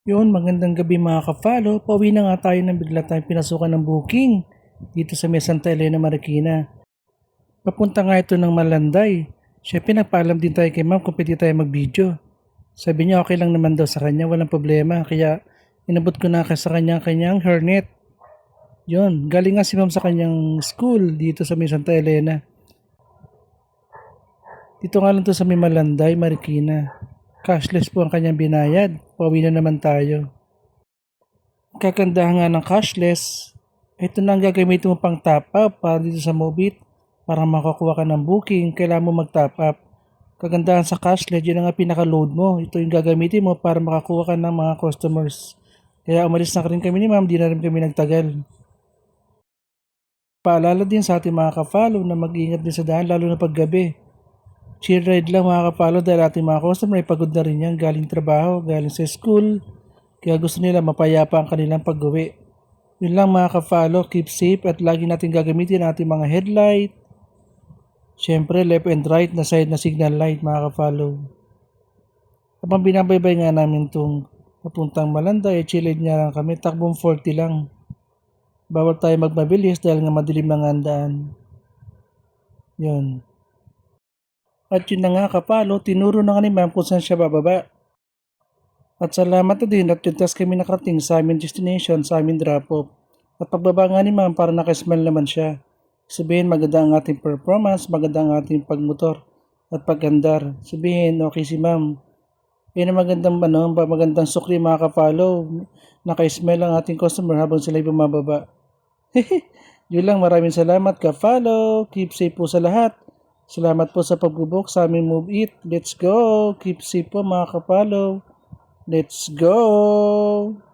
Yun, magandang gabi mga ka-follow. Pauwi na nga tayo nang bigla tayong pinasukan ng booking dito sa may Santa Elena, Marikina. Papunta nga ito ng Malanday. Siyempre nagpaalam din tayo kay ma'am kung pwede tayo mag-video. Sabi niya okay lang naman daw sa kanya, walang problema. Kaya inabot ko na sa kanya kanyang hairnet. Yun, galing nga si ma'am sa kanyang school dito sa may Santa Elena. Dito nga lang to sa may Malanday, Marikina. Cashless po ang kanyang binayad. Pauwi na naman tayo. Kagandahan nga ng cashless, ito na ang gagamitin mo pang top up para dito sa Mobit. Para makakuha ka ng booking, kailangan mo mag-top up. Kagandahan sa cashless, yun ang nga pinaka-load mo. Ito yung gagamitin mo para makakuha ka ng mga customers. Kaya umalis na rin kami ni ma'am, di na rin kami nagtagal. Paalala din sa ating mga ka-follow na mag-ingat din sa daan, lalo na paggabi. Chill ride lang mga ka-follow dahil ating mga customer ay pagod na rin yan, galing trabaho, galing sa school. Kaya gusto nila mapayapa ang kanilang pag-uwi. Yun lang mga ka-follow, keep safe at lagi natin gagamitin ang ating mga headlight. Siyempre left and right na side na signal light mga ka-follow. Habang binabaybay nga namin itong papuntang Malanday, chill ride nga lang kami, takbong 40 lang. Bawal tayo magmabilis dahil nga madilim lang ang daan. Yun. At yun na nga ka-follow, tinuro na nga ni ma'am kung saan siya bababa. At salamat na din at tintas kami nakarating sa aming destination, sa aming drop-off. At pagbaba nga ni ma'am, para nakasmile naman siya. Sabihin, maganda ang ating performance, maganda ang ating pagmotor at pagandar. Sabihin, okay si ma'am. Yan ang magandang sukli mga ka-follow. Naka-smile ang ating customer habang sila'y bumababa. Yun lang, maraming salamat ka-follow. Keep safe po sa lahat. Salamat po sa pagbubok sa aming Move It. Let's go. Keep safe po mga ka-follow. Let's go!